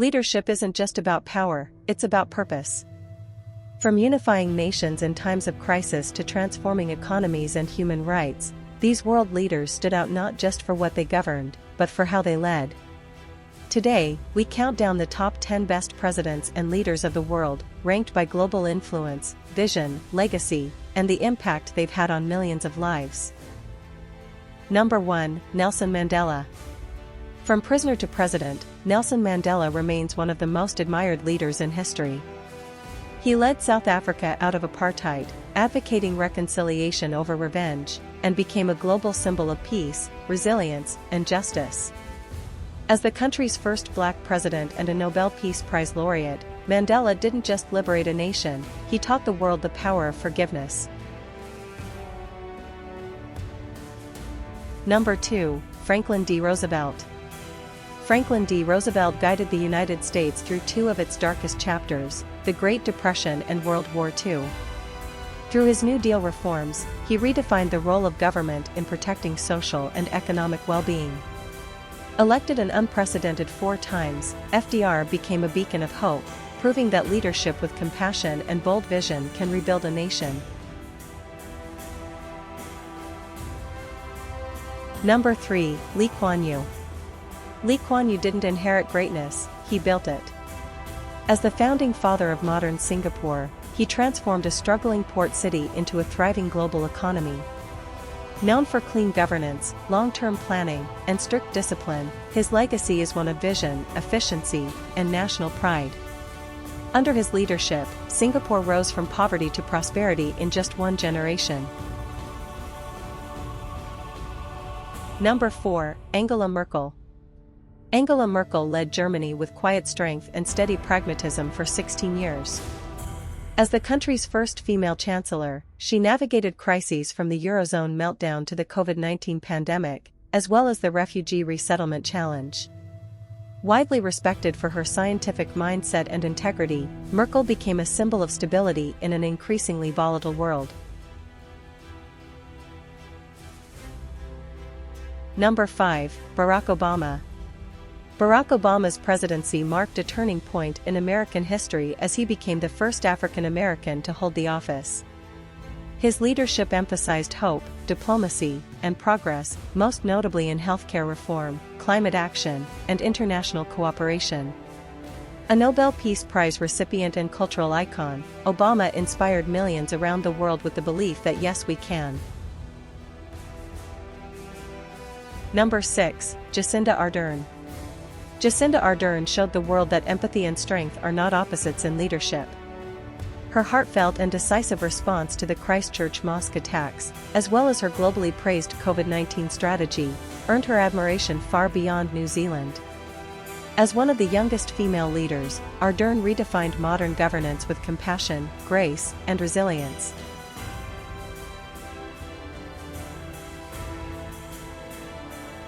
Leadership isn't just about power, it's about purpose. From unifying nations in times of crisis to transforming economies and human rights, these world leaders stood out not just for what they governed, but for how they led. Today, we count down the top 10 best presidents and leaders of the world, ranked by global influence, vision, legacy, and the impact they've had on millions of lives. Number 1, Nelson Mandela. From prisoner to president, Nelson Mandela remains one of the most admired leaders in history. He led South Africa out of apartheid, advocating reconciliation over revenge, and became a global symbol of peace, resilience, and justice. As the country's first black president and a Nobel Peace Prize laureate, Mandela didn't just liberate a nation, he taught the world the power of forgiveness. Number 2, Franklin D. Roosevelt. Franklin D. Roosevelt guided the United States through two of its darkest chapters, the Great Depression and World War II. Through his New Deal reforms, he redefined the role of government in protecting social and economic well-being. Elected an unprecedented 4 times, FDR became a beacon of hope, proving that leadership with compassion and bold vision can rebuild a nation. Number 3, Lee Kuan Yew. Lee Kuan Yew didn't inherit greatness, he built it. As the founding father of modern Singapore, he transformed a struggling port city into a thriving global economy. Known for clean governance, long-term planning, and strict discipline, his legacy is one of vision, efficiency, and national pride. Under his leadership, Singapore rose from poverty to prosperity in just 1 generation. Number 4, Angela Merkel. Angela Merkel led Germany with quiet strength and steady pragmatism for 16 years. As the country's first female chancellor, she navigated crises from the Eurozone meltdown to the COVID-19 pandemic, as well as the refugee resettlement challenge. Widely respected for her scientific mindset and integrity, Merkel became a symbol of stability in an increasingly volatile world. Number 5, Barack Obama. Barack Obama's presidency marked a turning point in American history as he became the first African American to hold the office. His leadership emphasized hope, diplomacy, and progress, most notably in healthcare reform, climate action, and international cooperation. A Nobel Peace Prize recipient and cultural icon, Obama inspired millions around the world with the belief that yes, we can. Number 6, Jacinda Ardern. Jacinda Ardern showed the world that empathy and strength are not opposites in leadership. Her heartfelt and decisive response to the Christchurch mosque attacks, as well as her globally praised COVID-19 strategy, earned her admiration far beyond New Zealand. As one of the youngest female leaders, Ardern redefined modern governance with compassion, grace, and resilience.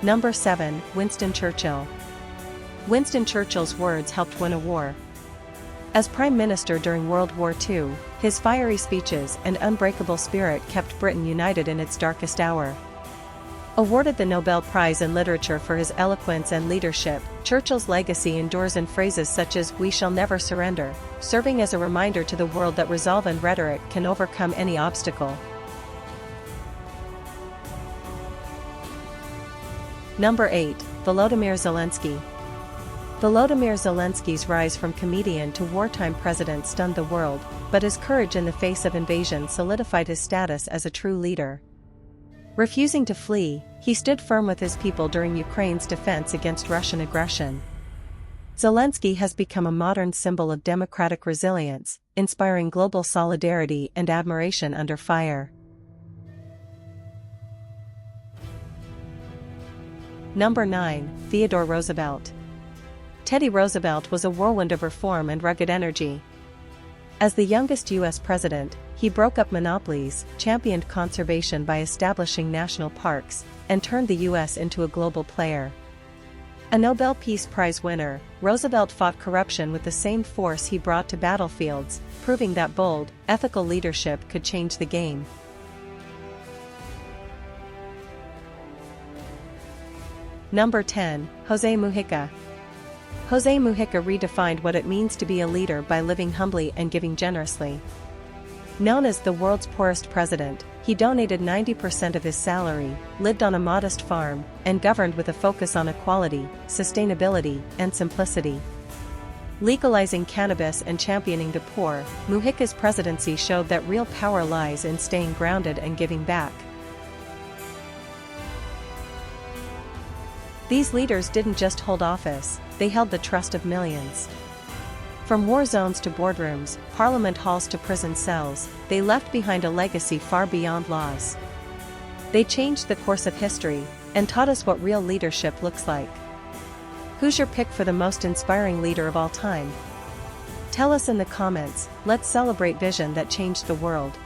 Number 7, Winston Churchill. Winston Churchill's words helped win a war. As Prime Minister during World War II, his fiery speeches and unbreakable spirit kept Britain united in its darkest hour. Awarded the Nobel Prize in Literature for his eloquence and leadership, Churchill's legacy endures in phrases such as "We shall never surrender," serving as a reminder to the world that resolve and rhetoric can overcome any obstacle. Number 8, Volodymyr Zelensky. Volodymyr Zelensky's rise from comedian to wartime president stunned the world, but his courage in the face of invasion solidified his status as a true leader. Refusing to flee, he stood firm with his people during Ukraine's defense against Russian aggression. Zelensky has become a modern symbol of democratic resilience, inspiring global solidarity and admiration under fire. Number 9, Theodore Roosevelt. Teddy Roosevelt was a whirlwind of reform and rugged energy. As the youngest U.S. president, he broke up monopolies, championed conservation by establishing national parks, and turned the U.S. into a global player. A Nobel Peace Prize winner, Roosevelt fought corruption with the same force he brought to battlefields, proving that bold, ethical leadership could change the game. Number 10, José Mujica. José Mujica redefined what it means to be a leader by living humbly and giving generously. Known as the world's poorest president, he donated 90% of his salary, lived on a modest farm, and governed with a focus on equality, sustainability, and simplicity. Legalizing cannabis and championing the poor, Mujica's presidency showed that real power lies in staying grounded and giving back. These leaders didn't just hold office, they held the trust of millions. From war zones to boardrooms, parliament halls to prison cells, they left behind a legacy far beyond laws. They changed the course of history, and taught us what real leadership looks like. Who's your pick for the most inspiring leader of all time? Tell us in the comments. Let's celebrate vision that changed the world.